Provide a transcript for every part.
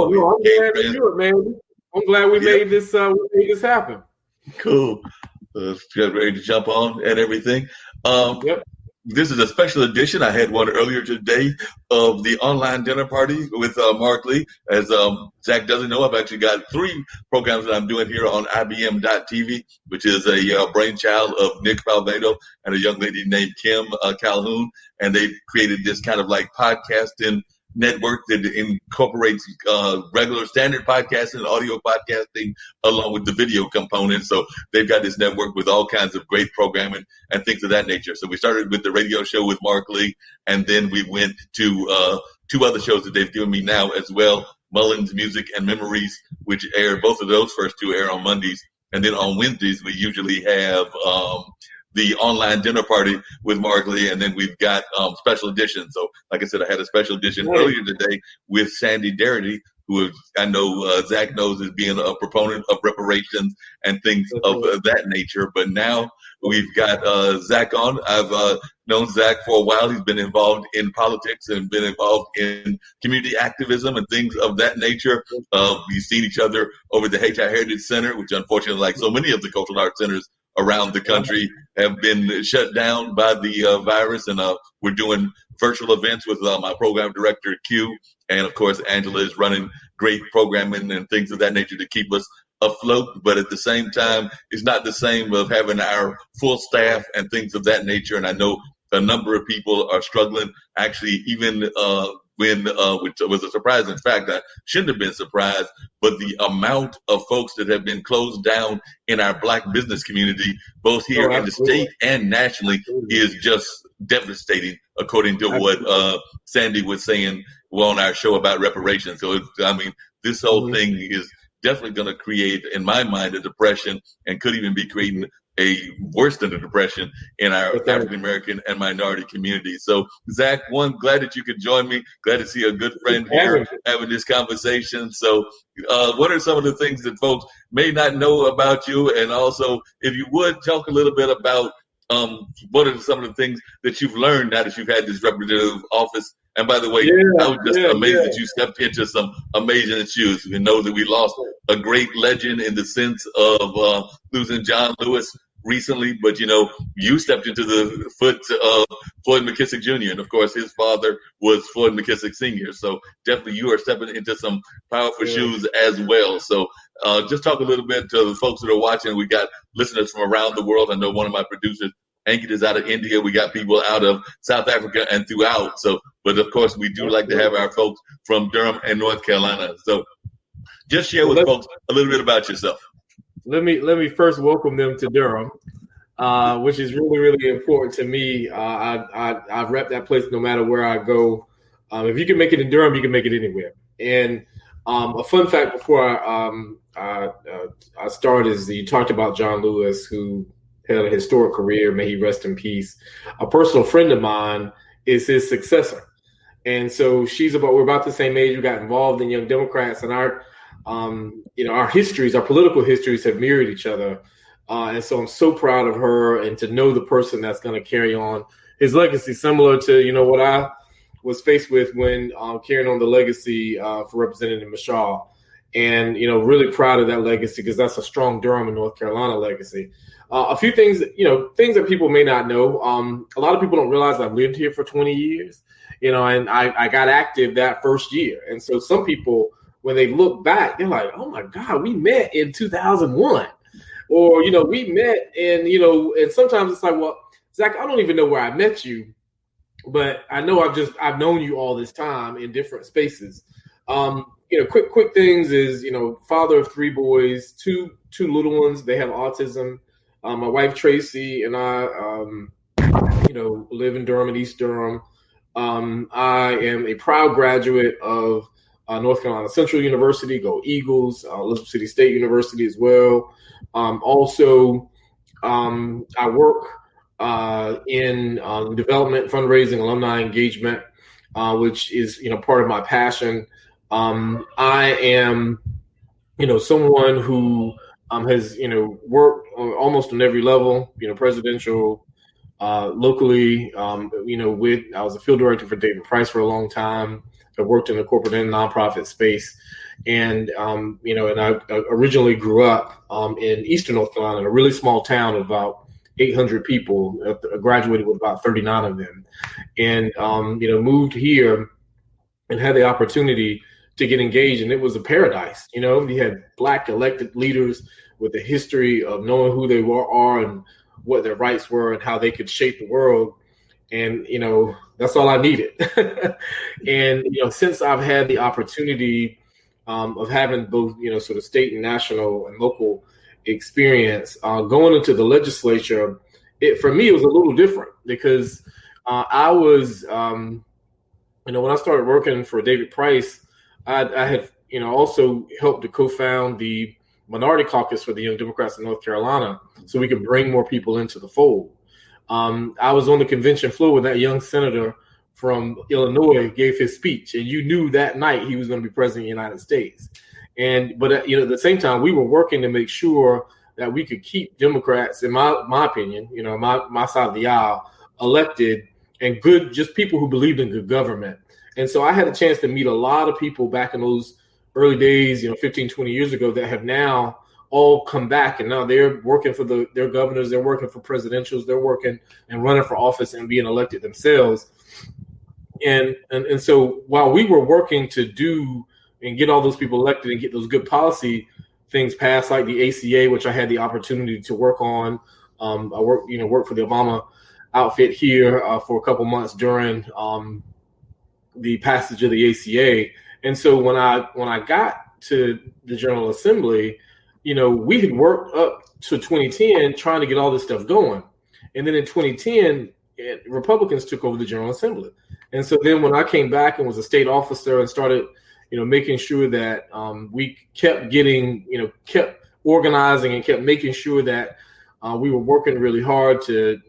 no, I'm glad friends. to do it, man. I'm glad we made this happen. Cool. Ready to jump on and everything. Yep. This is a special edition. I had one earlier today of the online dinner party with Marc Lee. As Zach doesn't know, I've actually got 3 programs that I'm doing here on IBM.TV, which is a brainchild of Nick Palvedo and a young lady named Kim Calhoun. And they created this kind of like podcasting network that incorporates regular standard podcasting, audio podcasting, along with the video component. So they've got this network with all kinds of great programming and things of that nature. So we started with the radio show with Marc Lee, and then we went to 2 other shows that they've given me now as well, Mullins Music and Memories, which air, both of those first 2 air on Mondays. And then on Wednesdays, we usually have the online dinner party with Marc Lee, and then we've got special editions. So, like I said, I had a special edition earlier today with Sandy Darity, who I know Zach knows as being a proponent of reparations and things of that nature. But now we've got Zach on. I've known Zach for a while. He's been involved in politics and been involved in community activism and things of that nature. We've seen each other over the HI Heritage Center, which unfortunately, like so many of the cultural arts centers around the country, have been shut down by the virus, and we're doing virtual events with my program director Q, and of course Angela is running great programming and things of that nature to keep us afloat. But at the same time, it's not the same of having our full staff and things of that nature. And I know a number of people are struggling. Actually, even which was a surprising fact, I shouldn't have been surprised, but the amount of folks that have been closed down in our Black business community, both here in the state and nationally, is just devastating, according to what Sandy was saying on our show about reparations. So, this whole thing is definitely going to create, in my mind, a depression, and could even be creating a worse than a depression in our African American and minority community. So, Zach, glad that you could join me. Glad to see a good friend here having this conversation. So, what are some of the things that folks may not know about you? And also, if you would talk a little bit about what are some of the things that you've learned now that you've had this representative office? And by the way, I was just amazed that you stepped into some amazing shoes. We know that we lost a great legend in the sense of losing John Lewis recently, but you stepped into the foot of Floyd McKissick Jr. And of course, his father was Floyd McKissick Sr. So definitely you are stepping into some powerful shoes as well. So just talk a little bit to the folks that are watching. We got listeners from around the world. I know one of my producers, Ankit, is out of India. We got people out of South Africa and throughout. So, but of course, we do like to have our folks from Durham and North Carolina. So just share with folks a little bit about yourself. Let me first welcome them to Durham, which is really, really important to me. I rep that place no matter where I go. If you can make it in Durham, you can make it anywhere. And a fun fact before I start is that you talked about John Lewis, who had a historic career. May he rest in peace. A personal friend of mine is his successor. And so we're about the same age. We got involved in Young Democrats, and our histories, our political histories have mirrored each other. And so I'm so proud of her, and to know the person that's going to carry on his legacy, similar to, what I was faced with when carrying on the legacy for Representative Mishaw. And, really proud of that legacy, because that's a strong Durham and North Carolina legacy. A few things, things that people may not know. A lot of people don't realize I've lived here for 20 years, and I got active that first year. And so some people, when they look back, they're like, oh my God, we met in 2001. Or, we met and and sometimes it's like, well, Zach, I don't even know where I met you, but I know I've known you all this time in different spaces. Quick things is, father of 3 boys, two little ones. They have autism. My wife, Tracy, and I, live in Durham and East Durham. I am a proud graduate of North Carolina Central University, go Eagles, Elizabeth City State University as well. Also, I work in development, fundraising, alumni engagement, which is, part of my passion. I am, someone who has, worked almost on every level, presidential, locally, I was a field director for David Price for a long time. I worked in the corporate and nonprofit space. And and I originally grew up in Eastern North Carolina, in a really small town of about 800 people. I graduated with about 39 of them, and moved here and had the opportunity to get engaged, and it was a paradise. You had Black elected leaders with a history of knowing who they are and what their rights were and how they could shape the world. And that's all I needed. And since I've had the opportunity of having both sort of state and national and local experience, going into the legislature, for me it was a little different because I was when I started working for David Price, I had also helped to co-found the Minority Caucus for the Young Democrats in North Carolina, so we could bring more people into the fold. I was on the convention floor when that young senator from Illinois gave his speech, and you knew that night he was going to be president of the United States. But at the same time, we were working to make sure that we could keep Democrats, in my opinion, my side of the aisle, elected and good, just people who believed in good government. And so I had a chance to meet a lot of people back in those early days, 15, 20 years ago, that have now all come back, and now they're working for their governors, they're working for presidentials, they're working and running for office and being elected themselves. And so while we were working to do and get all those people elected and get those good policy things passed, like the ACA, which I had the opportunity to work on. I worked for the Obama outfit here for a couple months during the passage of the ACA. And so when I got to the General Assembly, we had worked up to 2010 trying to get all this stuff going. And then in 2010, Republicans took over the General Assembly. And so then when I came back and was a state officer and started, making sure that we kept kept organizing and kept making sure that we were working really hard to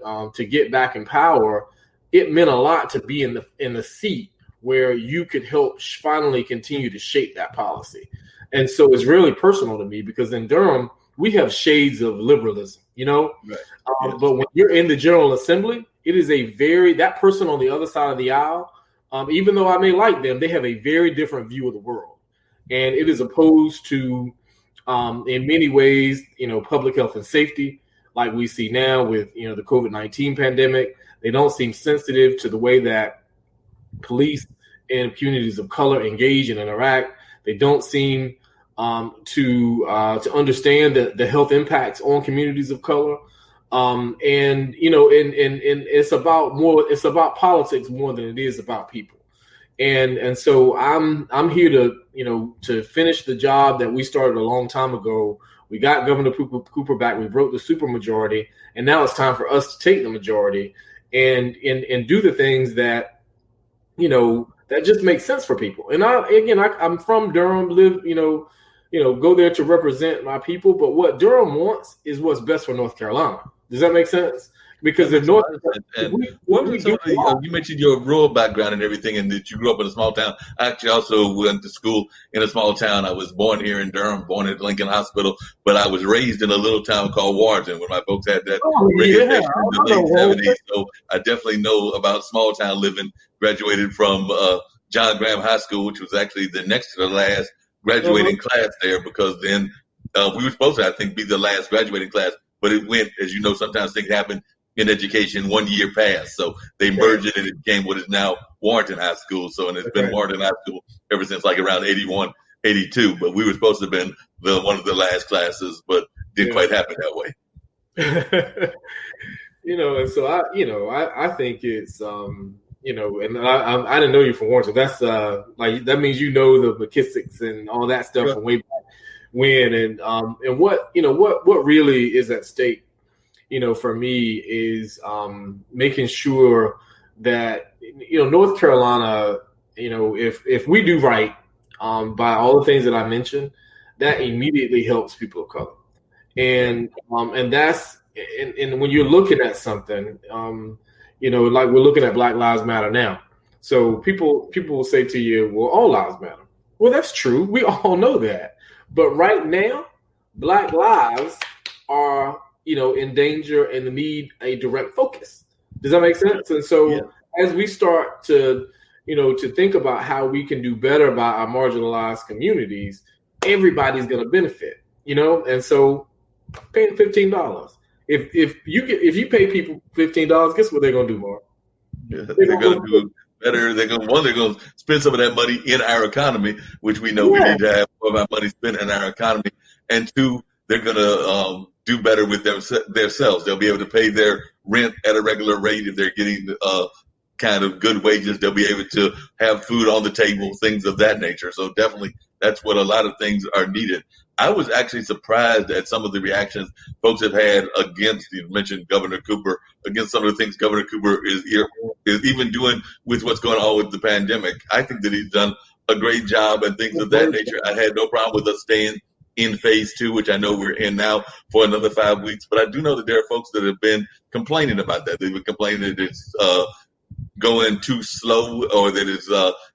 get back in power, it meant a lot to be in the seat where you could help finally continue to shape that policy. And so it's really personal to me because in Durham, we have shades of liberalism, Right. Yes. But when you're in the General Assembly, it is that person on the other side of the aisle, even though I may like them, they have a very different view of the world. And it is opposed to, in many ways, public health and safety, like we see now with, the COVID-19 pandemic. They don't seem sensitive to the way that police and communities of color engage and interact. They don't seem to understand the health impacts on communities of color. And it's about politics more than it is about people. And so I'm here to finish the job that we started a long time ago. We got Governor Cooper back. We broke the supermajority, and now it's time for us to take the majority and do the things that that just makes sense for people. And I'm from Durham, go there to represent my people. But what Durham wants is what's best for North Carolina. Does that make sense? Because if North you mentioned your rural background and everything, and that you grew up in a small town. I actually also went to school in a small town. I was born here in Durham, born at Lincoln Hospital, but I was raised in a little town called Warrenton, where my folks had that in the late 70s. So I definitely know about small town living. Graduated from John Graham High School, which was actually the next to the last graduating class there, because then we were supposed to, I think, be the last graduating class, but it went, as you know, sometimes things happen in education 1 year past. So they merged it and it became what is now Warrenton High School. So, and it's been Warrenton High School ever since like around 81, 82, but we were supposed to have been one of the last classes, but didn't quite happen that way. And so I think it's, and I didn't know you from Warrenton. That's that means the McKissicks and all that stuff from way back when. And what really is at stake, for me is making sure that North Carolina, if we do right by all the things that I mentioned, that immediately helps people of color, and that's and when you're looking at something. Like we're looking at Black Lives Matter now. So people will say to you, well, all lives matter. Well, that's true. We all know that. But right now, Black lives are, in danger and need a direct focus. Does that make sense? And so as we start to, to think about how we can do better by our marginalized communities, everybody's going to benefit, and so paying $15. If you pay people $15, guess what they're going to do, Mark? Yeah, they're going to do better. They're going to spend some of that money in our economy, which we know we need to have more of our money spent in our economy. And two, they're going to do better with themselves. They'll be able to pay their rent at a regular rate if they're getting kind of good wages. They'll be able to have food on the table, things of that nature. So definitely that's what a lot of things are needed. I was actually surprised at some of the reactions folks have had against, you mentioned Governor Cooper, against some of the things Governor Cooper is even doing with what's going on with the pandemic. I think that he's done a great job and things of that nature. I had no problem with us staying in phase 2, which I know we're in now for another 5 weeks. But I do know that there are folks that have been complaining about that. They've been complaining that it's going too slow or that it's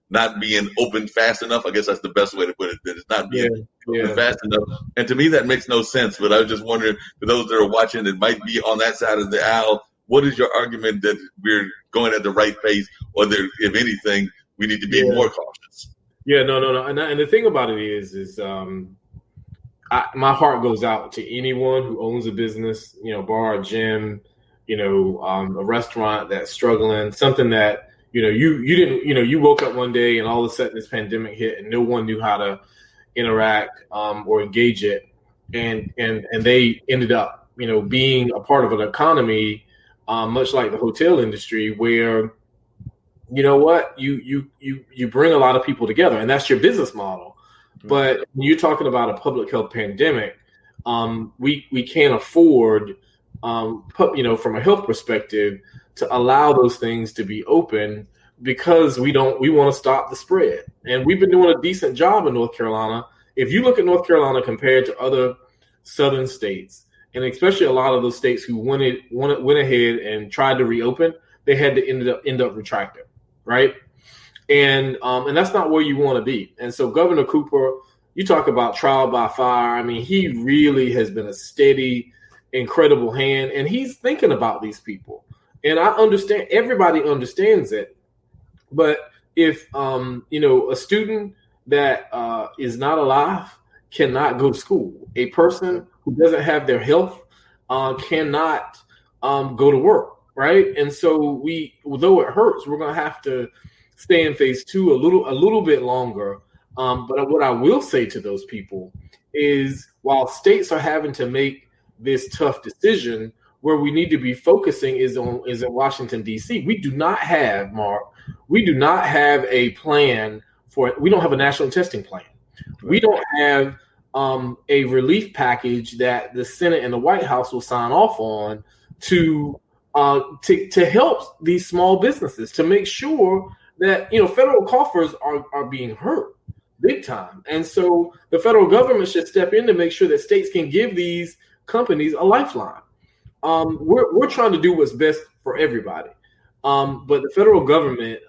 not being opened fast enough. I guess that's the best way to put it, that it's not being opened fast enough. And to me, that makes no sense. But I was just wondering, for those that are watching that might be on that side of the aisle, what is your argument that we're going at the right pace, or that, if anything, we need to be more cautious? Yeah, no. And the thing about it is my heart goes out to anyone who owns a business, bar, gym, a restaurant that's struggling, something that, you didn't, you woke up one day and all of a sudden this pandemic hit and no one knew how to interact or engage it. And they ended up, being a part of an economy, much like the hotel industry, where, you bring a lot of people together, and that's your business model. But when you're talking about a public health pandemic, we can't afford, from a health perspective, to allow those things to be open, because we want to stop the spread. And we've been doing a decent job in North Carolina. If you look at North Carolina compared to other southern states, and especially a lot of those states who went ahead and tried to reopen, they had to end up retracting, right? And that's not where you want to be. And so Governor Cooper, you talk about trial by fire. I mean, he really has been a steady, incredible hand, and he's thinking about these people. And I understand, everybody understands it. But if, a student that is not alive cannot go to school, a person who doesn't have their health cannot go to work, right? And so although it hurts, we're going to have to stay in phase 2 a little bit longer. But what I will say to those people is, while states are having to make this tough decision, where we need to be focusing is in Washington, D.C. We do not have, Mark, a plan we don't have a national testing plan. We don't have a relief package that the Senate and the White House will sign off on to help these small businesses, to make sure that, federal coffers are being hurt big time. And so the federal government should step in to make sure that states can give these companies a lifeline. We're trying to do what's best for everybody. But the federal government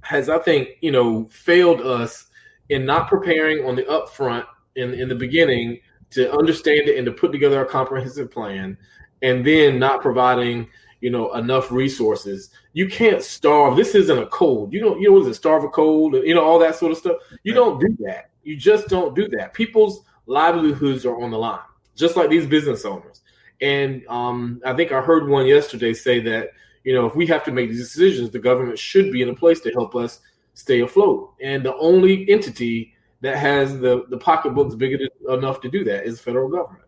has, I think, failed us in not preparing on the upfront in the beginning to understand it and to put together a comprehensive plan, and then not providing, enough resources. You can't starve. This isn't a cold. What is it? Starve a cold, all that sort of stuff. You don't do that. You just don't do that. People's livelihoods are on the line, just like these business owners. And I think I heard one yesterday say that, if we have to make these decisions, the government should be in a place to help us stay afloat. And the only entity that has the pocketbooks big enough to do that is the federal government.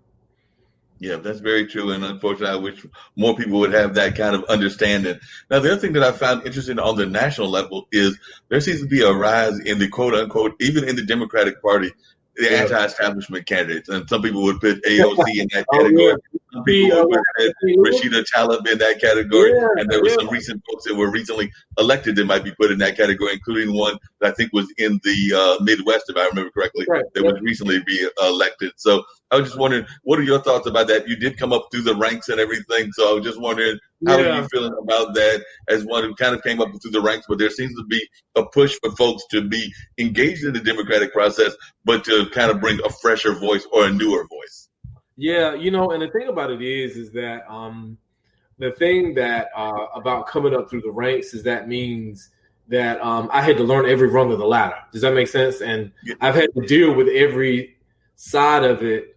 Yeah, that's very true. And unfortunately, I wish more people would have that kind of understanding. Now, the other thing that I found interesting on the national level is there seems to be a rise in the quote unquote, even in the Democratic Party, the anti-establishment candidates. And some people would put AOC in that category. Some people would put Rashida Tlaib in that category. And there were some recent folks that were recently elected that might be put in that category, including one that I think was in the Midwest, if I remember correctly, that was recently be elected. So I was just wondering, what are your thoughts about that? You did come up through the ranks and everything. So I was just wondering, how are you feeling about that as one who kind of came up through the ranks? But there seems to be a push for folks to be engaged in the democratic process, but to kind of bring a fresher voice or a newer voice. Yeah, and the thing about it is that the thing that about coming up through the ranks is that means that I had to learn every rung of the ladder. Does that make sense? And Yeah. I've had to deal with every side of it.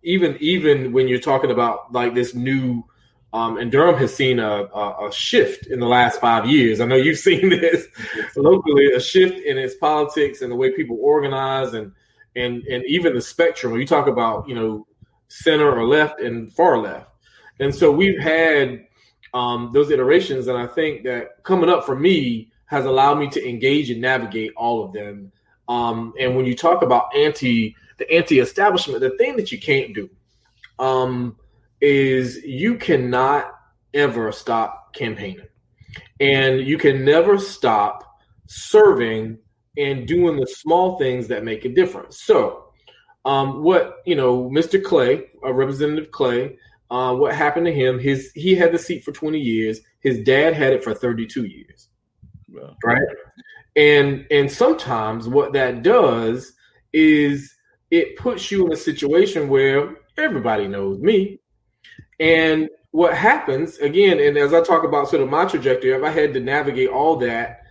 Even when you're talking about like this new, and Durham has seen a shift in the last 5 years. I know you've seen this locally, a shift in its politics and the way people organize and even the spectrum. When you talk about, center or left and far left. And so we've had those iterations. And I think that coming up for me has allowed me to engage and navigate all of them. And when you talk about the anti-establishment, the thing that you can't do is you cannot ever stop campaigning. And you can never stop serving and doing the small things that make a difference. So Mr. Clay, Representative Clay, what happened to him, he had the seat for 20 years. His dad had it for 32 years. Wow. Right. And sometimes what that does is it puts you in a situation where everybody knows me. And what happens, again, and as I talk about sort of my trajectory, if I had to navigate all that,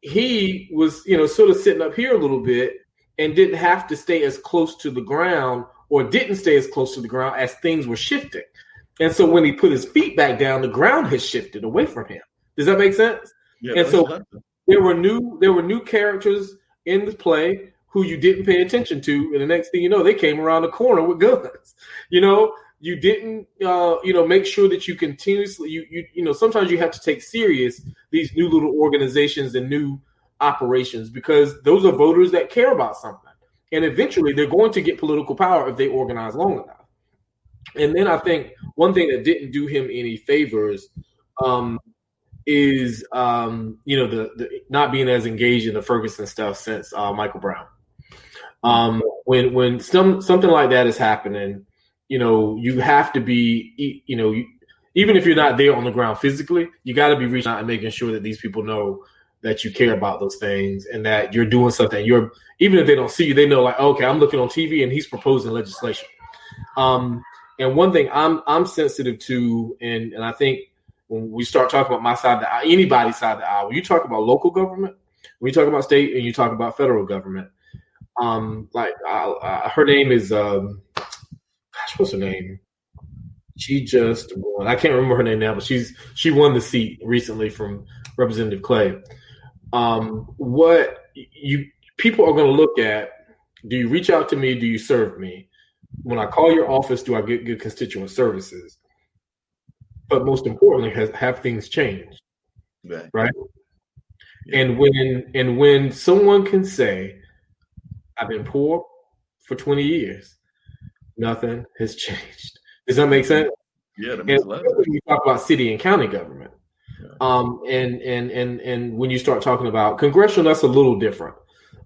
he was, sort of sitting up here a little bit and didn't have to stay as close to the ground or didn't stay as close to the ground as things were shifting. And so when he put his feet back down, the ground has shifted away from him. Does that make sense? Yeah, and so there were new characters in the play who you didn't pay attention to, and the next thing you know, they came around the corner with guns. You didn't make sure that you continuously sometimes you have to take serious these new little organizations and new operations because those are voters that care about something, and eventually they're going to get political power if they organize long enough. And then I think one thing that didn't do him any favors is the not being as engaged in the Ferguson stuff since Michael Brown. When something like that is happening, you have to be, even if you're not there on the ground physically, you got to be reaching out and making sure that these people know that you care about those things and that you're doing something. Even if they don't see you, they know like, okay, I'm looking on TV and he's proposing legislation. And one thing I'm sensitive to, and I think when we start talking about my side of the aisle, anybody's side of the aisle, when you talk about local government, when you talk about state and you talk about federal government, her name is what's her name? She just won. I can't remember her name now, but she won the seat recently from Representative Clay. What people are going to look at: do you reach out to me? Do you serve me? When I call your office, do I get good constituent services? But most importantly, have things changed? Right? Yeah. And when someone can say, "I've been poor for 20 years, nothing has changed." Does that make sense? Yeah, that makes a lot of sense. When you talk about city and county government, and when you start talking about congressional, that's a little different.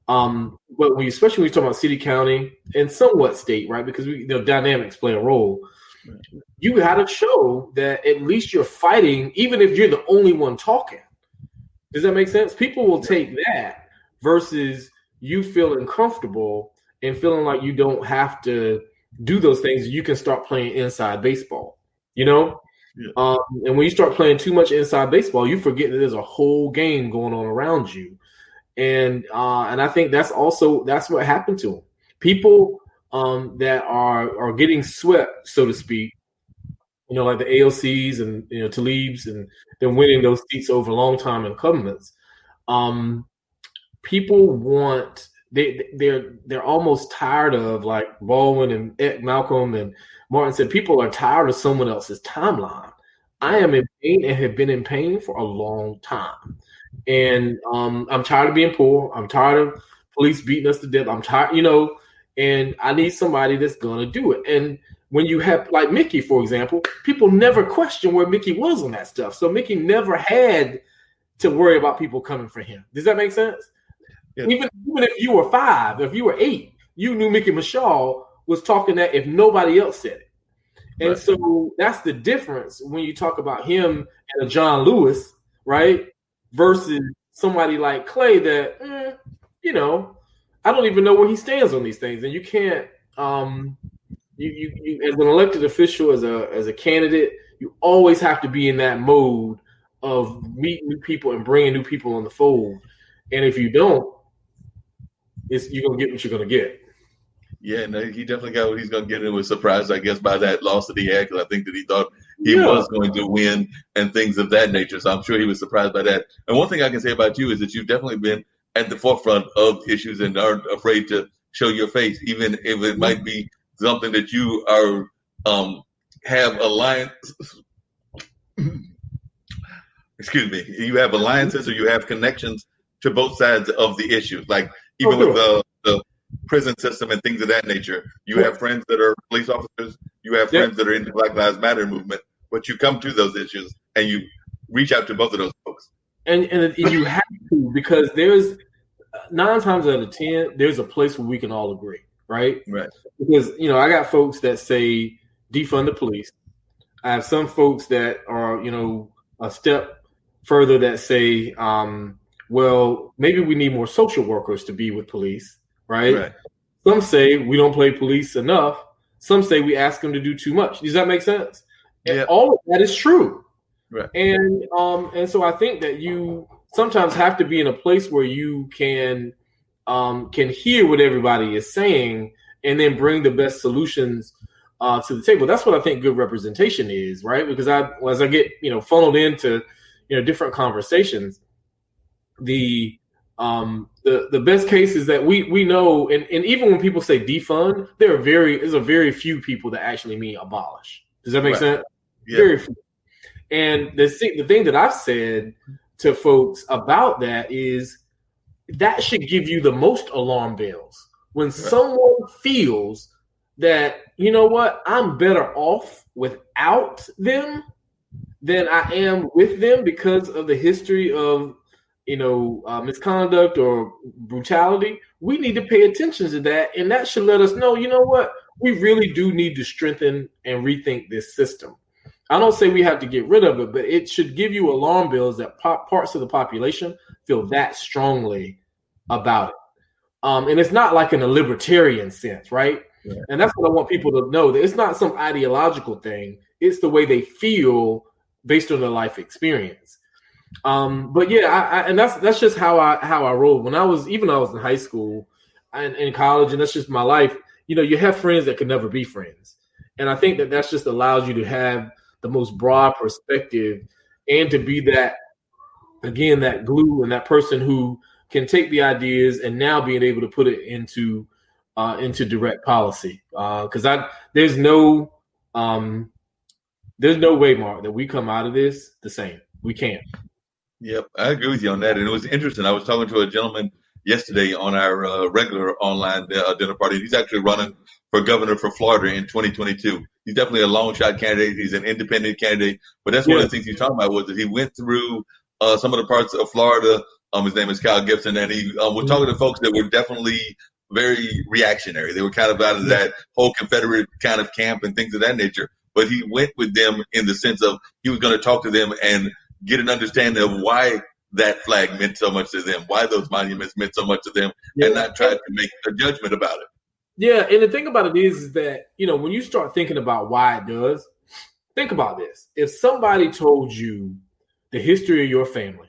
But especially when you talk about city, county, and somewhat state, right? Because dynamics play a role. Right. You got to show that at least you're fighting, even if you're the only one talking. Does that make sense? People will take that versus you feeling comfortable and feeling like you don't have to do those things. You can start playing inside baseball, Yeah. And when you start playing too much inside baseball, you forget that there's a whole game going on around you. And I think that's what happened to them. People that are getting swept, so to speak, like the AOCs and Tlaibs and then winning those seats over long time incumbents. People want they're almost tired of, like Baldwin and Malcolm and Martin said, people are tired of someone else's timeline. I am in pain and have been in pain for a long time. And I'm tired of being poor. I'm tired of police beating us to death. I'm tired, and I need somebody that's going to do it. And when you have like Mickey, for example, people never question where Mickey was on that stuff. So Mickey never had to worry about people coming for him. Does that make sense? Yeah. Even if you were 5, if you were 8, you knew Mickey Mashal was talking that if nobody else said it. And right. So that's the difference when you talk about him and a John Lewis, right? Versus somebody like Clay that, I don't even know where he stands on these things. And you can't, you as an elected official, as a candidate, you always have to be in that mode of meeting new people and bringing new people in the fold. And if you don't, you're gonna get what you're gonna get. Yeah, no, he definitely got what he's going to get. And was surprised, I guess, by that loss that he had, because I think that he thought he was going to win and things of that nature. So I'm sure he was surprised by that. And one thing I can say about you is that you've definitely been at the forefront of issues and aren't afraid to show your face, even if it might be something that you are have alliance. Excuse me. You have alliances or you have connections to both sides of the issue. Like even with the prison system and things of that nature. You have friends that are police officers. You have friends that are in the Black Lives Matter movement. But you come to those issues and you reach out to both of those folks. And you have to, because there's 9 times out of 10, there's a place where we can all agree, right? Right. Because, I got folks that say defund the police. I have some folks that are, a step further that say, well, maybe we need more social workers to be with police. Right? Some say we don't play police enough. Some say we ask them to do too much. Does that make sense? And all of that is true. Right. And so I think that you sometimes have to be in a place where you can hear what everybody is saying and then bring the best solutions to the table. That's what I think good representation is, right? Because as I get funneled into different conversations, the best case is that we know, and even when people say defund, there's a very few people that actually mean abolish. Does that make sense? Yeah. Very few. And the thing that I've said to folks about that is that should give you the most alarm bells when someone feels that, I'm better off without them than I am with them because of the history of misconduct or brutality. We need to pay attention to that. And that should let us know, we really do need to strengthen and rethink this system. I don't say we have to get rid of it, but it should give you alarm bells that parts of the population feel that strongly about it. And it's not like in a libertarian sense, right? Yeah. And that's what I want people to know, that it's not some ideological thing. It's the way they feel based on their life experience. But yeah, and that's just how I roll. When I was in high school and in college, and that's just my life. You have friends that could never be friends, and I think that's just allows you to have the most broad perspective and to be that glue and that person who can take the ideas and now being able to put it into direct policy. Because there's no way, Mark, that we come out of this the same. We can't. Yep, I agree with you on that. And it was interesting. I was talking to a gentleman yesterday on our regular online dinner party. He's actually running for governor for Florida in 2022. He's definitely a long shot candidate. He's an independent candidate. But that's one of the things he's talking about was that he went through some of the parts of Florida. His name is Kyle Gibson. And he was talking to folks that were definitely very reactionary. They were kind of out of that whole Confederate kind of camp and things of that nature. But he went with them in the sense of he was going to talk to them and get an understanding of why that flag meant so much to them, why those monuments meant so much to them, and not try to make a judgment about it. Yeah, and the thing about it is that, when you start thinking about why it does, think about this. If somebody told you the history of your family,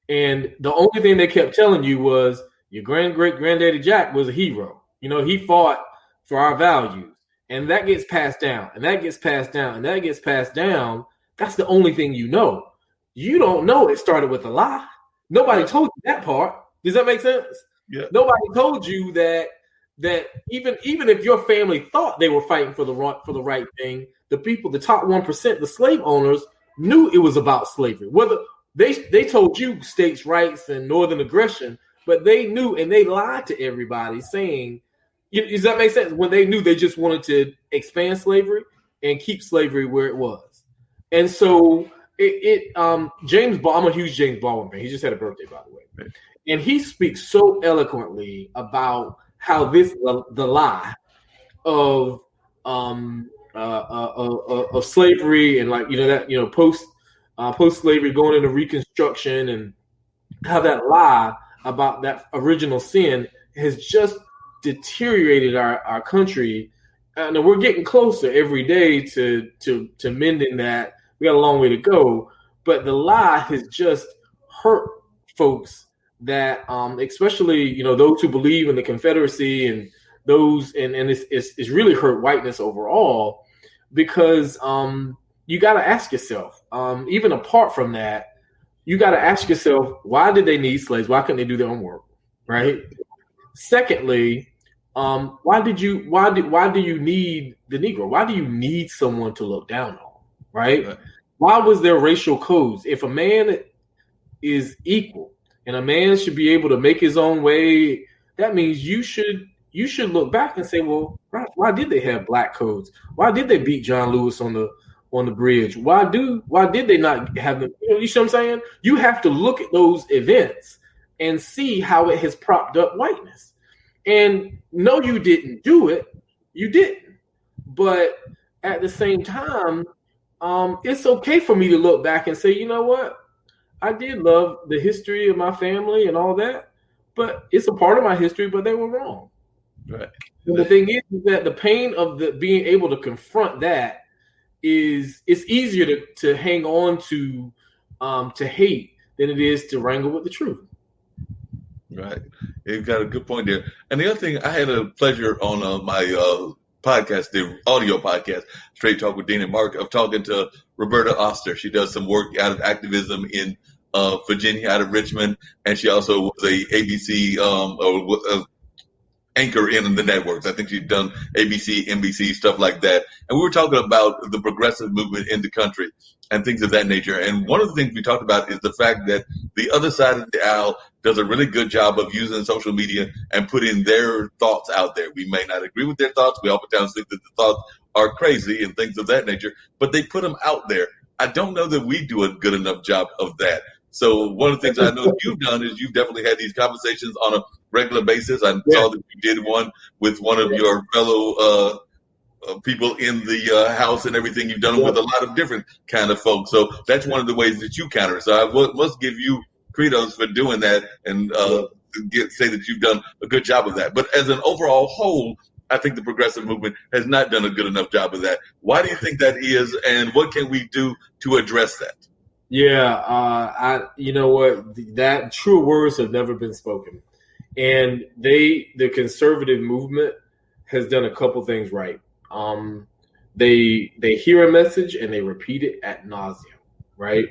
and the only thing they kept telling you was your great-granddaddy Jack was a hero. He fought for our values, and that gets passed down, and that gets passed down, and that gets passed down, that's the only thing you know. You don't know it started with a lie. Nobody told you that part. Does that make sense? Yeah. Nobody told you that even if your family thought they were fighting for the right thing, the top 1%, the slave owners, knew it was about slavery. Whether they told you states' rights and northern aggression, but they knew, and they lied to everybody saying, does that make sense? When they knew they just wanted to expand slavery and keep slavery where it was. And so James Baldwin, I'm a huge James Baldwin fan. He just had a birthday, by the way. Right. And he speaks so eloquently about how the lie of slavery and post slavery going into Reconstruction, and how that lie about that original sin has just deteriorated our country. And we're getting closer every day to mending that. We got a long way to go, but the lie has just hurt folks that, especially those who believe in the Confederacy and those, and it's really hurt whiteness overall, because you got to ask yourself, even apart from that, you got to ask yourself, why did they need slaves? Why couldn't they do their own work, right? Secondly, why do you need the Negro? Why do you need someone to look down on, right? Why was there racial codes? If a man is equal and a man should be able to make his own way, that means you should look back and say, well, why did they have black codes? Why did they beat John Lewis on the bridge? Why did they not have them? You see what I'm saying? You have to look at those events and see how it has propped up whiteness. And no, you didn't do it. You didn't. But at the same time, it's okay for me to look back and say, you know what? I did love the history of my family and all that, but it's a part of my history, but they were wrong. Right. And the thing is that the pain of being able to confront that it's easier to hang on to hate than it is to wrangle with the truth. Right. You've got a good point there. And the other thing, I had a pleasure on my podcast, the audio podcast, Straight Talk with Dean and Mark, of talking to Roberta Oster. She does some work out of activism in Virginia, out of Richmond, and she also was a ABC anchor in the networks. I think she'd done ABC, NBC, stuff like that. And we were talking about the progressive movement in the country and things of that nature. And one of the things we talked about is the fact that the other side of the aisle does a really good job of using social media and putting their thoughts out there. We may not agree with their thoughts. We oftentimes think that the thoughts are crazy and things of that nature, but they put them out there. I don't know that we do a good enough job of that. So one of the things I know you've done is you've definitely had these conversations on a regular basis. I saw that you did one with one of your fellow people in the house and everything. You've done it with a lot of different kind of folks. So that's one of the ways that you counter it. So I must give you kudos for doing that and say that you've done a good job of that. But as an overall whole, I think the progressive movement has not done a good enough job of that. Why do you think that is, and what can we do to address that? Yeah, you know what? That true words have never been spoken. And the conservative movement has done a couple things right. They hear a message and they repeat it ad nauseum, right?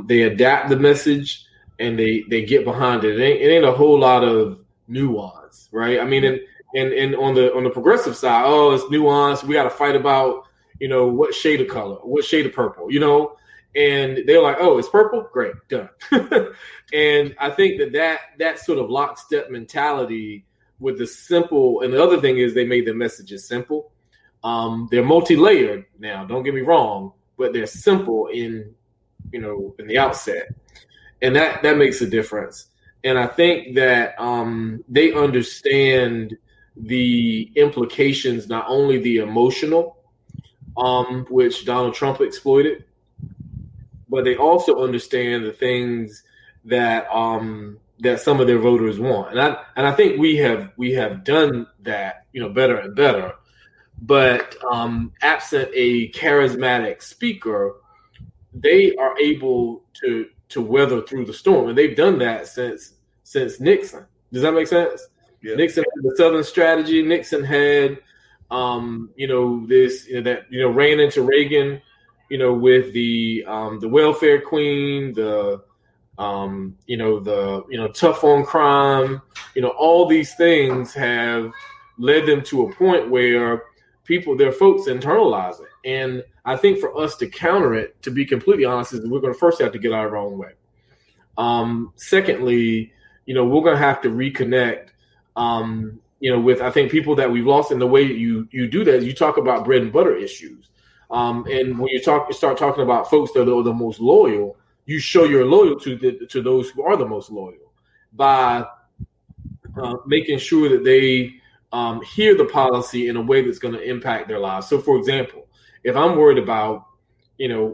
They adapt the message and they get behind it. It ain't a whole lot of nuance, right? I mean, and on the progressive side, it's nuance. We got to fight about, what shade of color, what shade of purple, and they're like, it's purple, great, done. And I think that sort of lockstep mentality with the simple, and the other thing is they made the messages simple. They're multi-layered now, don't get me wrong, but they're simple in the outset. And that makes a difference. And I think that they understand the implications, not only the emotional, which Donald Trump exploited, but they also understand the things that that some of their voters want. And I think we have done that, better and better. But absent a charismatic speaker, they are able to weather through the storm, and they've done that since Nixon. Does that make sense? Yeah. Nixon had the Southern strategy. Nixon had, this ran into Reagan, with the welfare queen, the tough on crime, all these things have led them to a point where their folks internalize it. And I think for us to counter it, to be completely honest, is we're going to first have to get out of our own way. Secondly, we're going to have to reconnect, with, I think, people that we've lost. And the way you do that is you talk about bread and butter issues. And when you start talking about folks that are the most loyal, you show your loyalty to those who are the most loyal by making sure that they hear the policy in a way that's going to impact their lives. So, for example, if I'm worried about,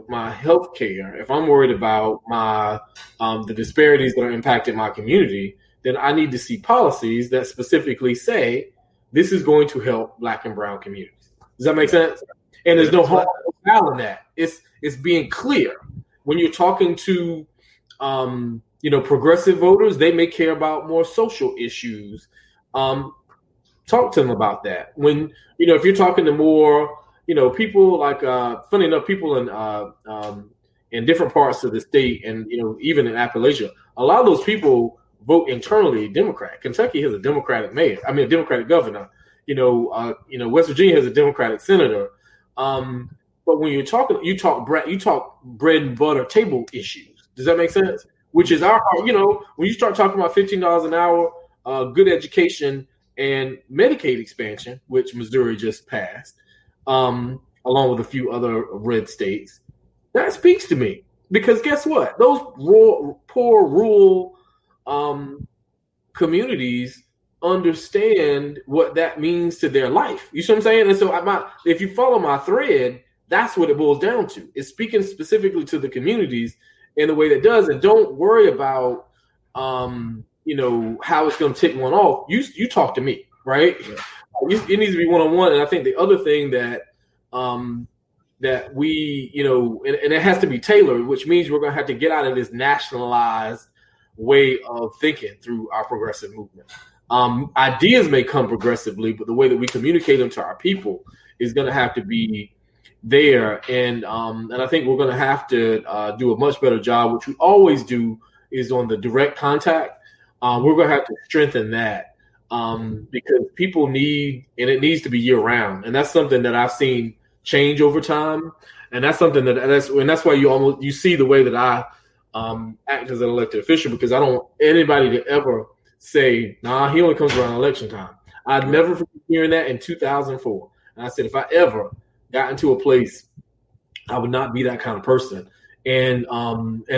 my health care, if I'm worried about my the disparities that are impacting my community, then I need to see policies that specifically say this is going to help Black and brown communities. Does that make sense? And there's no harm in that. It's being clear. when you're talking to, progressive voters, they may care about more social issues. Talk to them about that. When, if you're talking to more, people like, funny enough, people in different parts of the state and, even in Appalachia, a lot of those people vote internally Democrat. Kentucky has a Democratic mayor. I mean, a Democratic governor. West Virginia has a Democratic senator. But when you talk bread and butter table issues. Does that make sense? Which is when you start talking about $15 an hour, good education, and Medicaid expansion, which Missouri just passed, along with a few other red states, that speaks to me. Because guess what? Those poor rural communities understand what that means to their life. You see what I'm saying? And so if you follow my thread, that's what it boils down to. It's speaking specifically to the communities in the way that does. And don't worry about how it's going to tick one off. You talk to me, right? Yeah. It needs to be one-on-one. And I think the other thing that that we, and it has to be tailored, which means we're going to have to get out of this nationalized way of thinking through our progressive movement. Ideas may come progressively, but the way that we communicate them to our people is going to have to be there. And I think we're going to have to do a much better job, which we always do, is on the direct contact. We're going to have to strengthen that because people need, and it needs to be year round. And that's something that I've seen change over time. And that's something that's why you see the way that I act as an elected official, because I don't want anybody to ever say, nah, he only comes around election time. I'd never forget hearing that in 2004. And I said, if I ever got into a place, I would not be that kind of person. And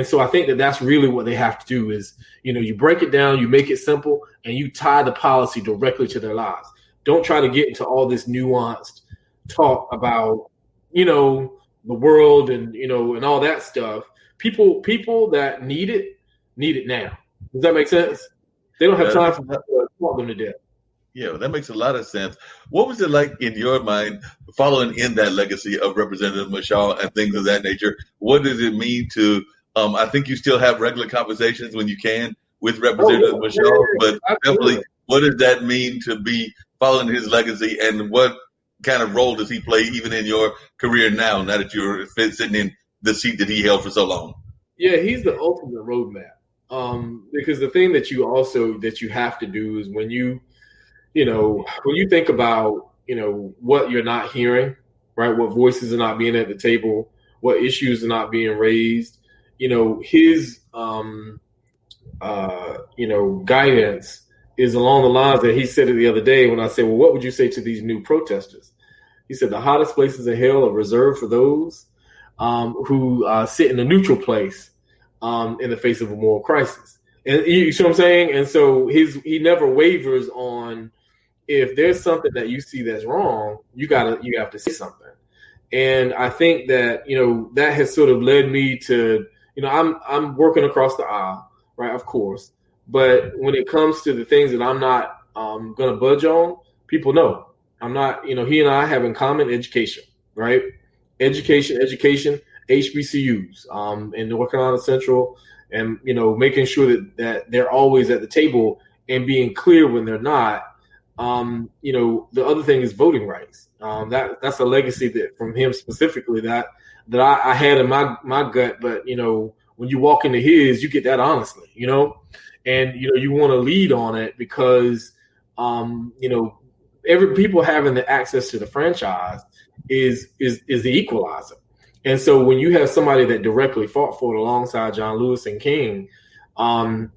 so I think that that's really what they have to do is, you break it down, you make it simple, and you tie the policy directly to their lives. Don't try to get into all this nuanced talk about, the world and, and all that stuff. People that need it now. Does that make sense? They don't have time for that to talk them to death. Yeah, that makes a lot of sense. What was it like in your mind following in that legacy of Representative Mashal and things of that nature? What does it mean to, I think you still have regular conversations when you can with Representative Mashal, but definitely what does that mean to be following his legacy, and what kind of role does he play even in your career now that you're sitting in the seat that he held for so long? Yeah, he's the ultimate roadmap. Because the thing that you have to do is when you think about, what you're not hearing, right? What voices are not being at the table, what issues are not being raised, his, guidance is along the lines that he said it the other day when I said, well, what would you say to these new protesters? He said, the hottest places in hell are reserved for those who sit in a neutral place in the face of a moral crisis. And you see what I'm saying? And so he never wavers on, if there's something that you see that's wrong, you have to say something. And I think that, that has sort of led me to, I'm working across the aisle, right? Of course. But when it comes to the things that I'm not going to budge on, people know I'm not, he and I have in common education, right? Education, HBCUs in North Carolina Central, and, making sure that they're always at the table and being clear when they're not. The other thing is voting rights. That's a legacy that from him specifically that I had in my gut. But, when you walk into his, you get that honestly, and, you want to lead on it because, every people having the access to the franchise is the equalizer. And so when you have somebody that directly fought for it alongside John Lewis and King, and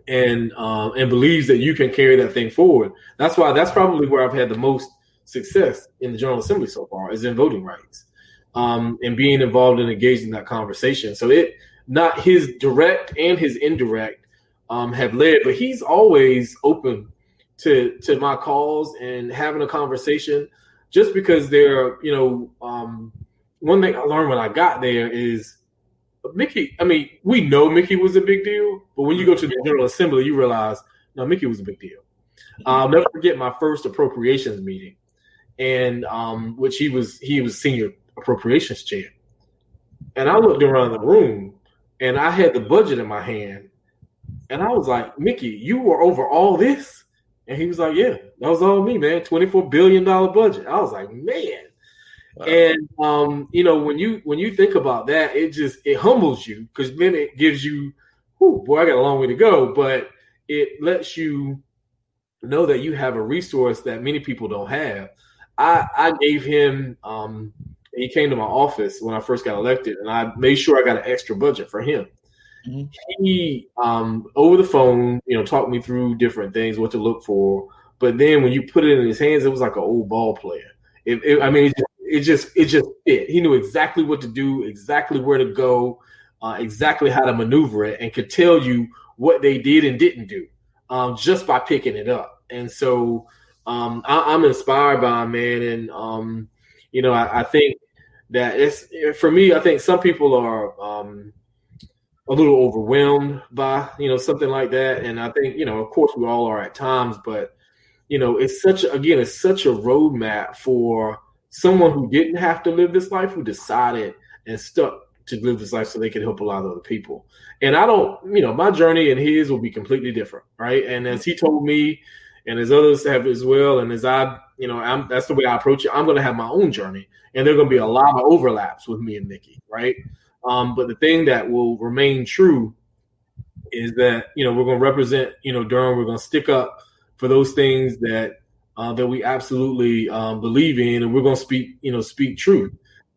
believes that you can carry that thing forward, that's probably where I've had the most success in the General Assembly so far, is in voting rights, and being involved and engaged in that conversation. So not his direct and his indirect have led, but he's always open to my calls and having a conversation, just because they're, one thing I learned when I got there is Mickey, we know Mickey was a big deal, but when you go to the General Assembly, you realize, no, Mickey was a big deal. I'll never forget my first appropriations meeting, and which he was senior appropriations chair. And I looked around the room and I had the budget in my hand. And I was like, Mickey, you were over all this? And he was like, yeah, that was all me, man. $24 billion budget. I was like, man. Wow. And when you think about that, it humbles you, because then it gives you, boy, I got a long way to go. But it lets you know that you have a resource that many people don't have. I gave him he came to my office when I first got elected, and I made sure I got an extra budget for him. Mm-hmm. He over the phone, talked me through different things, what to look for. But then when you put it in his hands, it was like an old ball player. It just fit. He knew exactly what to do, exactly where to go, exactly how to maneuver it, and could tell you what they did and didn't do just by picking it up. And so I'm inspired by him, man. And I think that it's, for me, I think some people are a little overwhelmed by something like that. And I think of course we all are at times, but it's such a roadmap for someone who didn't have to live this life, who decided and stuck to live this life so they can help a lot of other people. And I don't, my journey and his will be completely different, right? And as he told me, and as others have as well, and as I, that's the way I approach it. I'm going to have my own journey, and there are going to be a lot of overlaps with me and Mickey, right? But the thing that will remain true is that we're going to represent Durham. We're going to stick up for those things that we absolutely believe in, and we're going to speak truth.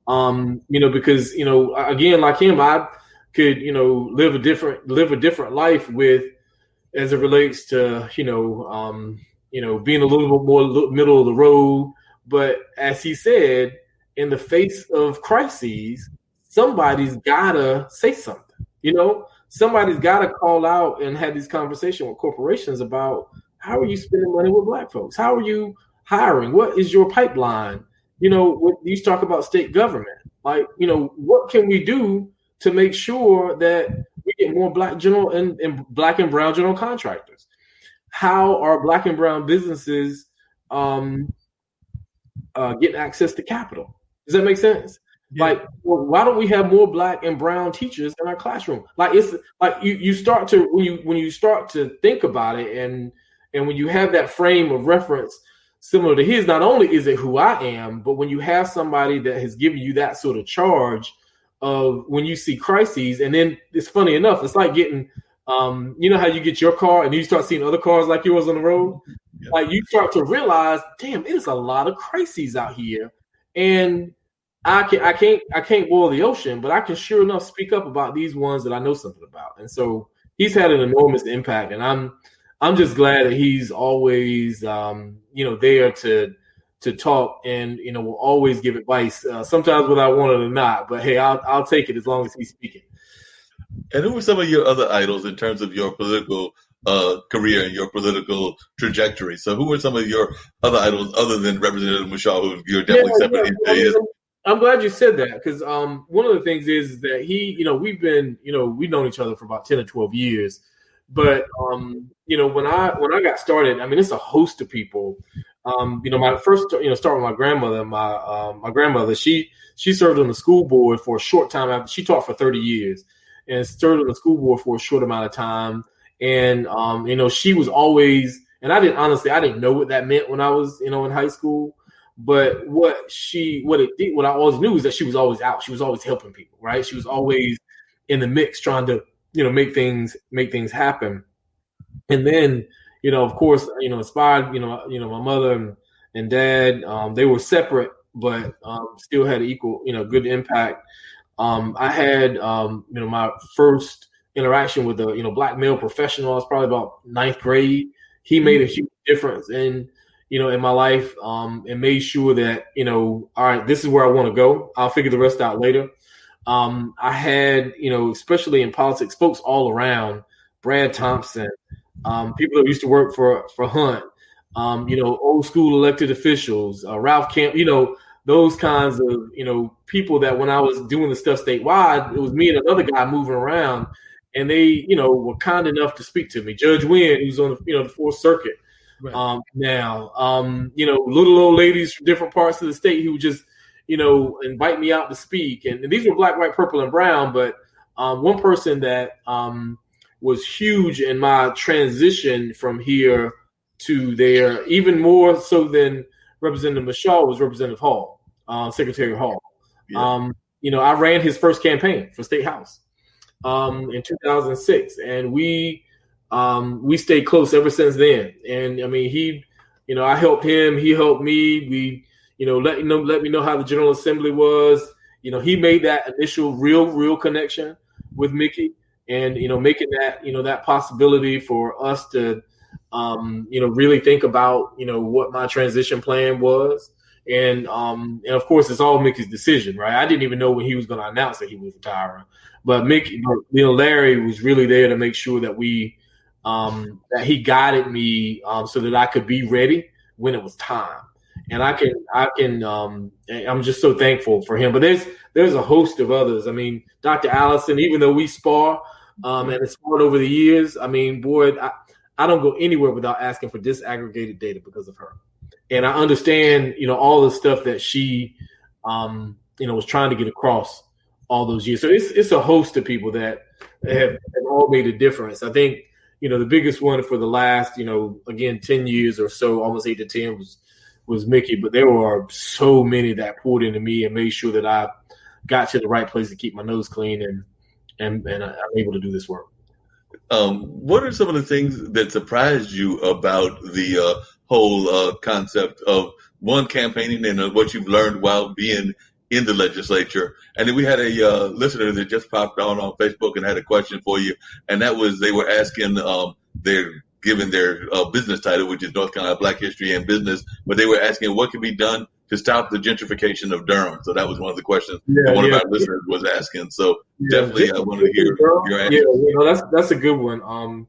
Because again, like him, I could live a different life with, as it relates to being a little bit more middle of the road. But as he said, in the face of crises, somebody's gotta say something. Somebody's gotta call out and have these conversations with corporations about, how are you spending money with Black folks? How are you hiring? What is your pipeline? When you talk about state government, like, what can we do to make sure that we get more Black general and Black and brown general contractors? How are Black and brown businesses getting access to capital? Does that make sense? Yeah. Like, well, why don't we have more Black and brown teachers in our classroom? Like, it's like you start to, when you start to think about it, and when you have that frame of reference similar to his, not only is it who I am, but when you have somebody that has given you that sort of charge of when you see crises, and then it's funny enough, it's like getting, how you get your car and then you start seeing other cars like yours on the road. Yeah. Like, you start to realize, damn, it is a lot of crises out here, and I can't boil the ocean, but I can sure enough speak up about these ones that I know something about. And so he's had an enormous impact, and I'm just glad that he's always, there to talk, and will always give advice. Sometimes without wanting or not, but hey, I'll take it as long as he's speaking. And who were some of your other idols in terms of your political career and your political trajectory? So, who were some of your other idols other than Representative Mashal, who you're definitely separate into? I'm glad you said that, because one of the things is that we've known each other for about 10 or 12 years. But when I got started, it's a host of people. My first start with my grandmother. My grandmother, she served on the school board for a short time. After she taught for 30 years, and served on the school board for a short amount of time. And she was always, and I didn't know what that meant when I was in high school. But what I always knew is that she was always out. She was always helping people, right? She was always in the mix, trying to make things happen. And then, of course, inspired, my mother and dad, they were separate, but still had equal, good impact. I had, my first interaction with a, Black male professional. I was probably about ninth grade. He made a huge difference in my life, and made sure that, all right, this is where I want to go. I'll figure the rest out later. I had, especially in politics, folks all around, Brad Thompson, people that used to work for Hunt, old school elected officials, Ralph Camp, those kinds of, people that when I was doing the stuff statewide, it was me and another guy moving around, and they, were kind enough to speak to me. Judge Wynn, who's on the Fourth Circuit. Right. Now, little old ladies from different parts of the state who just, invite me out to speak. And these were black, white, purple, and brown. But one person that was huge in my transition from here to there, even more so than Representative Michaud, was Representative Hall, Secretary Hall. Yeah. I ran his first campaign for State House in 2006, and we stayed close ever since then. And I mean, I helped him, he helped me. We, let me know how the General Assembly was. He made that initial real connection with Mickey, and making that that possibility for us to really think about what my transition plan was. And of course, it's all Mickey's decision, right? I didn't even know when he was going to announce that he was retiring, but Mickey, Larry was really there to make sure that that he guided me so that I could be ready when it was time. And I'm just so thankful for him. But there's a host of others. I mean, Dr. Allison, even though we spar and it's sparred over the years, I mean, boy, I don't go anywhere without asking for disaggregated data because of her. And I understand, all the stuff that she, was trying to get across all those years. So it's a host of people that have all made a difference. I think, the biggest one for the last, again, 10 years or so, almost 8 to 10 was Mickey. But there were so many that poured into me and made sure that I got to the right place to keep my nose clean and I'm able to do this work. What are some of the things that surprised you about the whole concept of campaigning and what you've learned while being in the legislature? And then we had a listener that just popped on Facebook and had a question for you, and that was they were asking given their business title, which is North Carolina Black History and Business, but they were asking what can be done to stop the gentrification of Durham. So that was one of the questions that one of our listeners was asking. So definitely I wanted to hear your answer. Yeah, that's a good one.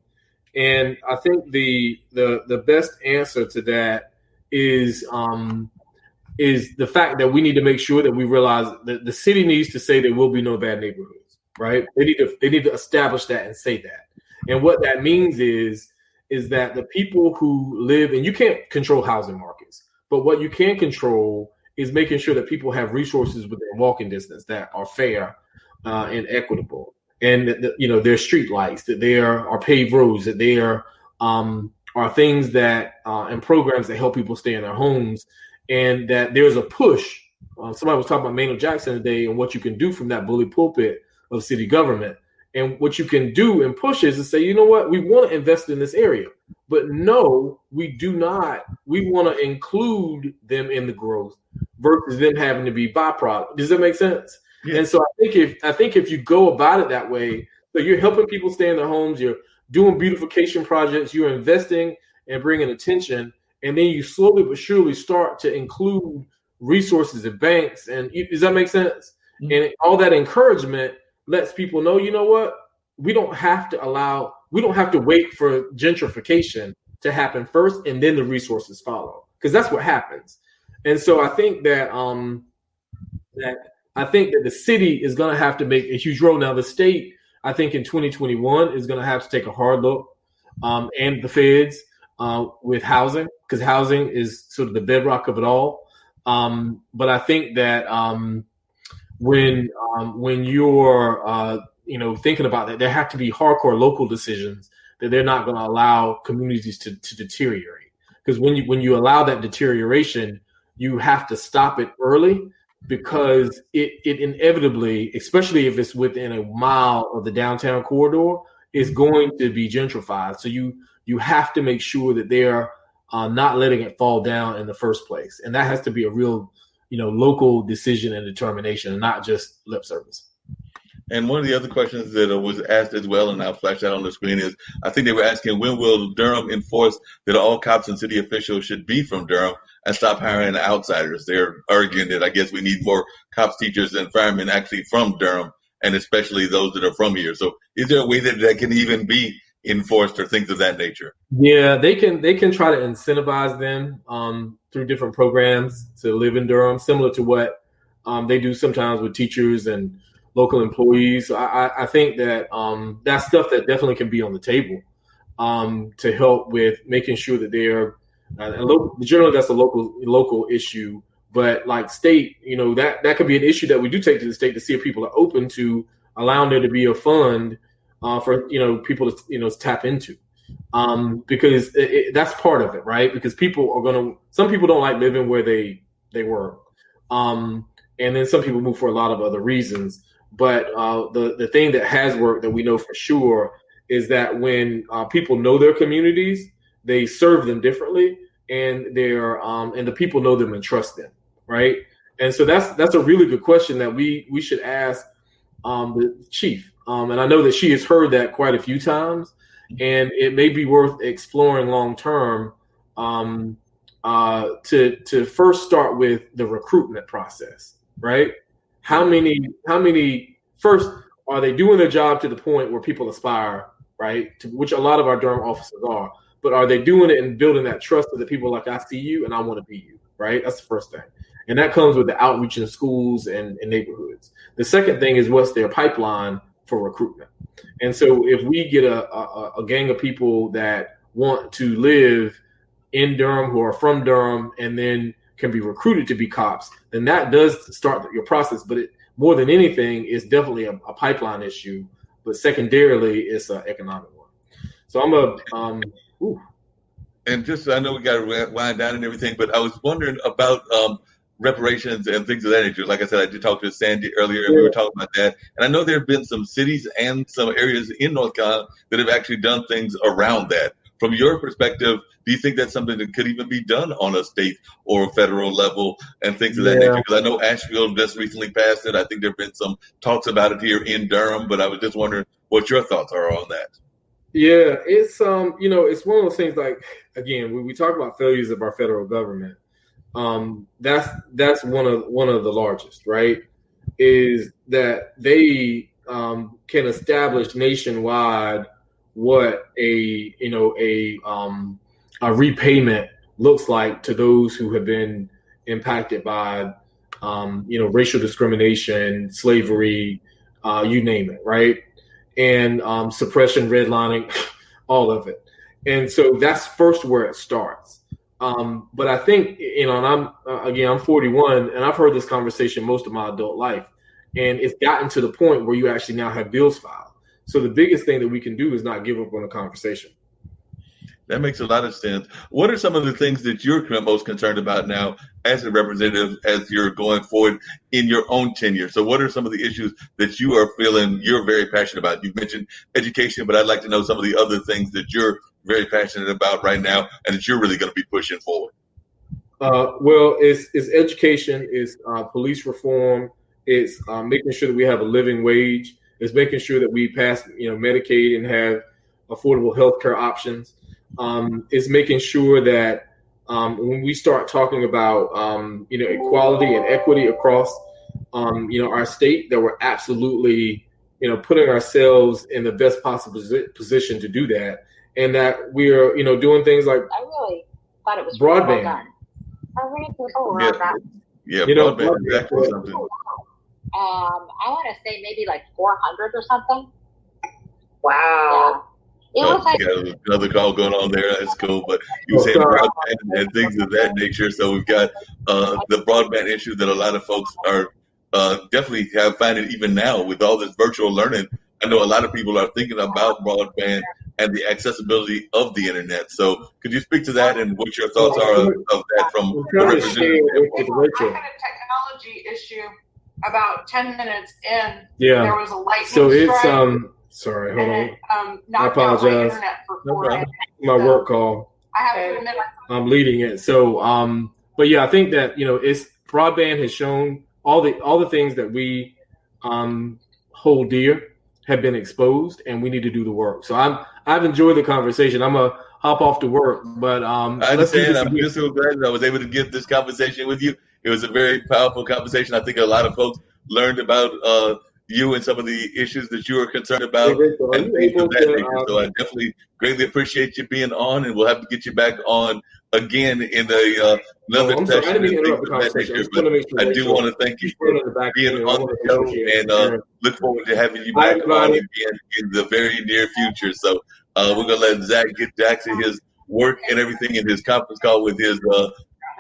And I think the best answer to that is the fact that we need to make sure that we realize that the city needs to say there will be no bad neighborhoods, right? They need to establish that and say that. And what that means is that the people who live, and you can't control housing markets, but what you can control is making sure that people have resources within walking distance that are fair and equitable. And there's street lights, that there are paved roads, that there are things that and programs that help people stay in their homes, and that there's a push. Somebody was talking about Maynard Jackson today and what you can do from that bully pulpit of city government. And what you can do and push is to say, you know what, we want to invest in this area, but no, we do not. We want to include them in the growth versus them having to be byproduct. Does that make sense? Yeah. And so I think if you go about it that way, so you're helping people stay in their homes, you're doing beautification projects, you're investing and bringing attention, and then you slowly but surely start to include resources at banks. And does that make sense? Mm-hmm. And all that encouragement lets people know, you know what, we don't have to wait for gentrification to happen first and then the resources follow, because that's what happens. And so I think that the city is going to have to make a huge role. Now, the state, I think in 2021 is going to have to take a hard look, and the feds with housing, because housing is sort of the bedrock of it all. But I think that when you're thinking about that, there have to be hardcore local decisions that they're not going to allow communities to deteriorate. Because when you allow that deterioration, you have to stop it early, because it inevitably, especially if it's within a mile of the downtown corridor, is going to be gentrified. So you have to make sure that they're not letting it fall down in the first place. And that has to be a real local decision and determination, and not just lip service. And one of the other questions that was asked as well, and I'll flash that on the screen, is I think they were asking, when will Durham enforce that all cops and city officials should be from Durham and stop hiring outsiders? They're arguing that I guess we need more cops, teachers, and firemen actually from Durham, and especially those that are from here. So is there a way that can even be enforced or things of that nature? Yeah, they can try to incentivize them through different programs to live in Durham, similar to what they do sometimes with teachers and local employees. I think that that's stuff that definitely can be on the table to help with making sure that they're generally that's a local issue But like state, that could be an issue that we do take to the state to see if people are open to allowing there to be a fund for people to tap into, because that's part of it, right? Because some people don't like living where they work, and then some people move for a lot of other reasons. But the thing that has worked that we know for sure is that when people know their communities, they serve them differently, and and the people know them and trust them, right? And so that's a really good question that we should ask the chief. And I know that she has heard that quite a few times, and it may be worth exploring long term to first start with the recruitment process, right? How many first are they doing their job to the point where people aspire, right? To which a lot of our Durham officers are, but are they doing it and building that trust that people like, I see you and I want to be you, right? That's the first thing. And that comes with the outreach in schools and neighborhoods. The second thing is what's their pipeline for recruitment. And so if we get a gang of people that want to live in Durham, who are from Durham, and then can be recruited to be cops, then that does start your process. But more than anything, it's definitely a pipeline issue. But secondarily, it's an economic one. So And just, I know we got to wind down and everything, but I was wondering about reparations and things of that nature. Like I said, I did talk to Sandy earlier, and we were talking about that. And I know there have been some cities and some areas in North Carolina that have actually done things around that. From your perspective, do you think that's something that could even be done on a state or federal level and things of that nature? Because I know Asheville just recently passed it. I think there have been some talks about it here in Durham, but I was just wondering what your thoughts are on that. Yeah, it's it's one of those things. Like, again, when we talk about failures of our federal government, that's one of the largest, right? Is that they can establish nationwide what a repayment looks like to those who have been impacted by racial discrimination, slavery, you name it, right? And suppression, redlining, all of it. And so that's first where it starts. But I think, and I'm 41, and I've heard this conversation most of my adult life, and it's gotten to the point where you actually now have bills filed. So the biggest thing that we can do is not give up on the conversation. That makes a lot of sense. What are some of the things that you're most concerned about now as a representative as you're going forward in your own tenure? So what are some of the issues that you are feeling you're very passionate about? You've mentioned education, but I'd like to know some of the other things that you're very passionate about right now and that you're really going to be pushing forward. Well, it's education, it's police reform, it's making sure that we have a living wage, it's making sure that we pass Medicaid and have affordable healthcare options. Is making sure that when we start talking about equality and equity across our state, that we're absolutely putting ourselves in the best possible position to do that, and that we're doing things like I really thought it was broadband. Broadband is actually something. I want to say maybe like 400 or something. Wow. Yeah. It was like got another call going on there. That's cool. But you were saying broadband and things of that nature. So we've got the broadband issue that a lot of folks are definitely finding even now with all this virtual learning. I know a lot of people are thinking about broadband and the accessibility of the internet. So could you speak to that and what your thoughts are of that from the representative? I had a technology issue about 10 minutes in. Yeah. There was a lightning So it's strike. Sorry, hold on. I apologize. For 4 days. My work call. I have to admit, I'm leading it. So, but yeah, I think that it's broadband has shown all the things that we hold dear have been exposed, and we need to do the work. So I've enjoyed the conversation. I'm gonna hop off to work, but I understand. I'm just so glad that I was able to get this conversation with you. It was a very powerful conversation. I think a lot of folks learned about you and some of the issues that you are concerned about and things of that nature. So I definitely greatly appreciate you being on, and we'll have to get you back on again in another session and things of that nature. But I do want to thank you for being on the show, and look forward to having you back on again in the very near future. So we're going to let Zack get back to his work and everything in his conference call with his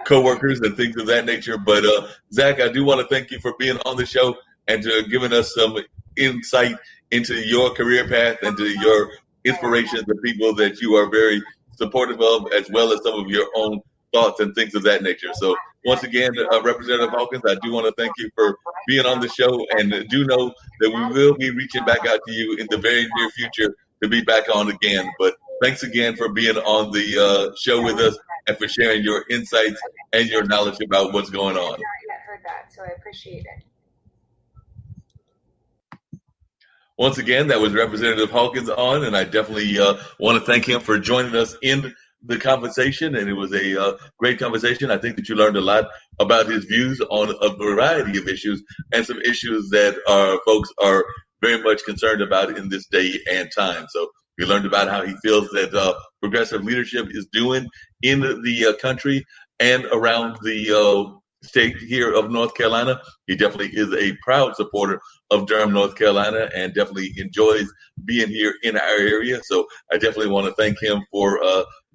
coworkers and things of that nature. But Zack, I do want to thank you for being on the show and to giving us some insight into your career path and to your inspirations, the people that you are very supportive of, as well as some of your own thoughts and things of that nature. So once again, Representative Hawkins, I do want to thank you for being on the show, and do know that we will be reaching back out to you in the very near future to be back on again. But thanks again for being on the show with us and for sharing your insights and your knowledge about what's going on. I've not yet heard that, so I appreciate it. Once again, that was Representative Hawkins on, and I definitely want to thank him for joining us in the conversation, and it was a great conversation. I think that you learned a lot about his views on a variety of issues, and some issues that folks are very much concerned about in this day and time. So we learned about how he feels that progressive leadership is doing in the country and around the state here of North Carolina. He definitely is a proud supporter of Durham, North Carolina, and definitely enjoys being here in our area. So I definitely want to thank him for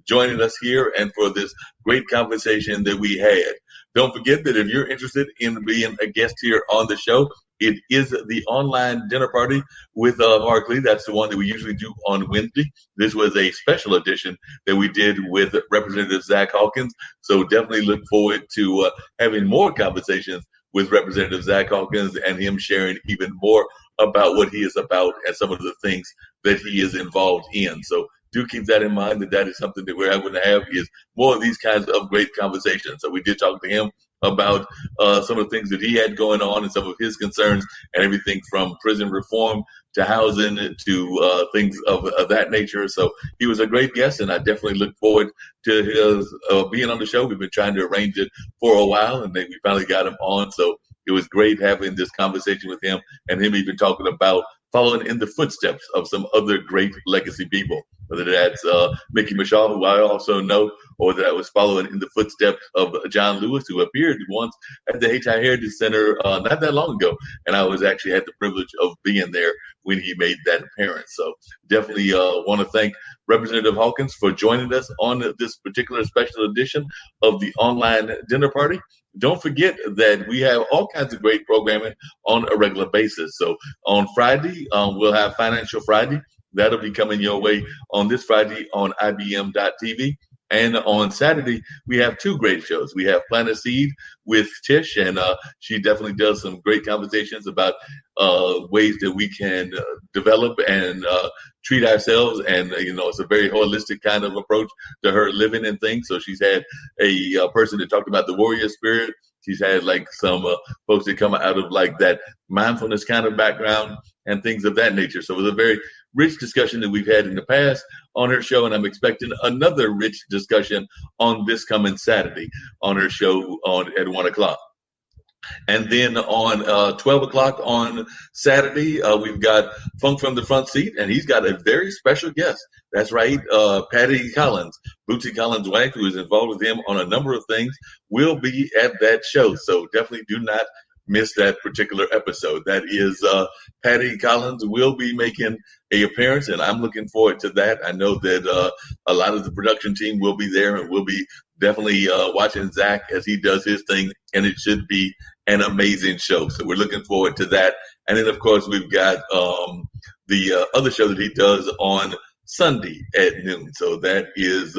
joining us here and for this great conversation that we had. Don't forget that if you're interested in being a guest here on the show, it is the online dinner party with Marc Lee. That's the one that we usually do on Wednesday. This was a special edition that we did with Representative Zack Hawkins. So definitely look forward to having more conversations with Representative Zack Hawkins and him sharing even more about what he is about and some of the things that he is involved in. So do keep that in mind, that is something that we're going to have, is more of these kinds of great conversations. So we did talk to him about some of the things that he had going on and some of his concerns, and everything from prison reform to housing to things of that nature. So he was a great guest, and I definitely look forward to his being on the show. We've been trying to arrange it for a while, and then we finally got him on. So it was great having this conversation with him, and him even talking about following in the footsteps of some other great legacy people, whether that's Mickey Mishaw, who I also know, or that was following in the footsteps of John Lewis, who appeared once at the HI Heritage Center not that long ago. And I was actually had the privilege of being there when he made that appearance. So definitely want to thank Representative Hawkins for joining us on this particular special edition of the online dinner party. Don't forget that we have all kinds of great programming on a regular basis. So on Friday, we'll have Financial Friday. That'll be coming your way on this Friday on IBM.TV. And on Saturday, we have two great shows. We have Plant a Seed with Tish, and she definitely does some great conversations about ways that we can develop and treat ourselves. And, it's a very holistic kind of approach to her living and things. So she's had a person that talked about the warrior spirit. She's had like some folks that come out of like that mindfulness kind of background and things of that nature. So it was a very rich discussion that we've had in the past on her show, and I'm expecting another rich discussion on this coming Saturday on her show at 1 o'clock. And then on 12 o'clock on Saturday, we've got Funk from the Front Seat, and he's got a very special guest. That's right, Patty Collins, Bootsy Collins' wife, who is involved with him on a number of things, will be at that show. So definitely do not miss that particular episode. That is Patty Collins will be making a appearance, and I'm looking forward to that. I know that a lot of the production team will be there, and we'll be definitely watching Zack as he does his thing, and it should be an amazing show. So we're looking forward to that. And then, of course, we've got the other show that he does on Sunday at noon. So that is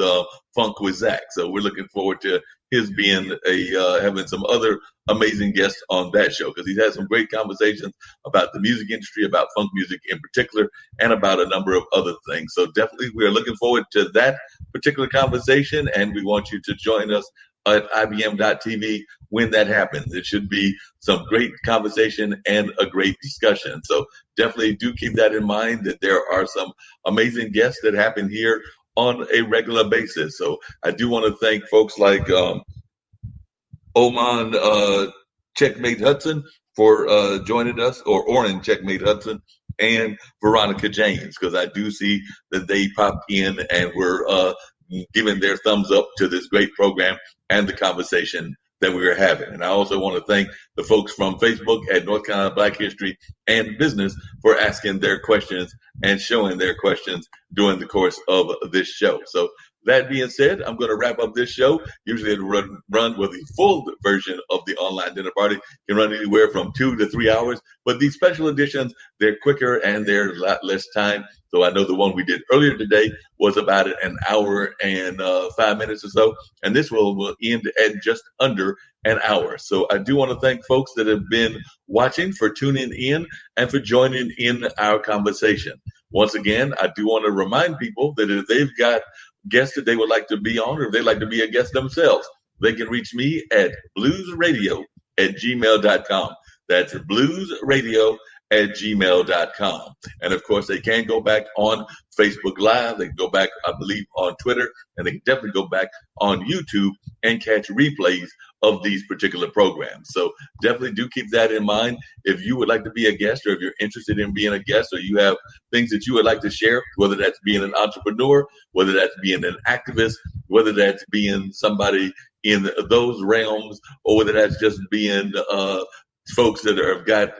Funk with Zack. So we're looking forward to his being having some other amazing guests on that show, because he's had some great conversations about the music industry, about funk music in particular, and about a number of other things. So definitely we are looking forward to that particular conversation, and we want you to join us at IBM.TV when that happens. It should be some great conversation and a great discussion. So definitely do keep that in mind, that there are some amazing guests that happen here on a regular basis. So I do want to thank folks like Oman Checkmate Hudson for joining us, or Oren Checkmate Hudson, and Veronica James, because I do see that they popped in and were giving their thumbs up to this great program and the conversation that we were having. And I also want to thank the folks from Facebook at North Carolina Black History and Business for asking their questions and showing their questions during the course of this show. So that being said, I'm going to wrap up this show. Usually it run with the full version of the online dinner party can run anywhere from 2 to 3 hours. But these special editions, they're quicker and they're a lot less time. So I know the one we did earlier today was about an hour and 5 minutes or so. And this will end at just under an hour. So I do want to thank folks that have been watching for tuning in and for joining in our conversation. Once again, I do want to remind people that if they've got guests that they would like to be on, or if they'd like to be a guest themselves, they can reach me at bluesradio@gmail.com. That's bluesradio@gmail.com. And of course, they can go back on Facebook Live. They can go back, I believe, on Twitter, and they can definitely go back on YouTube and catch replays of these particular programs. So definitely do keep that in mind. If you would like to be a guest, or if you're interested in being a guest, or you have things that you would like to share, whether that's being an entrepreneur, whether that's being an activist, whether that's being somebody in those realms, or whether that's just being folks that have got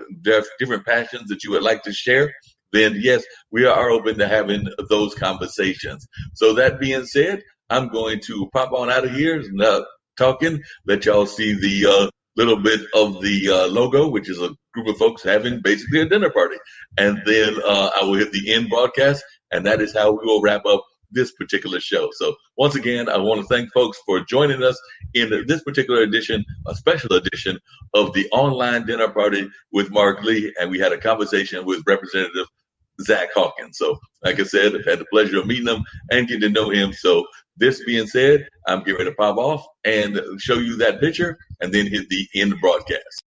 different passions that you would like to share, then yes, we are open to having those conversations. So that being said, I'm going to pop on out of here and talking, let y'all see the little bit of the logo, which is a group of folks having basically a dinner party. And then I will hit the end broadcast, and that is how we will wrap up this particular show. So once again, I want to thank folks for joining us in this particular edition, a special edition of the online dinner party with Marc Lee. And we had a conversation with Representative Zack Hawkins. So like I said, I've had the pleasure of meeting him and getting to know him. So this being said, I'm getting ready to pop off and show you that picture and then hit the end broadcast.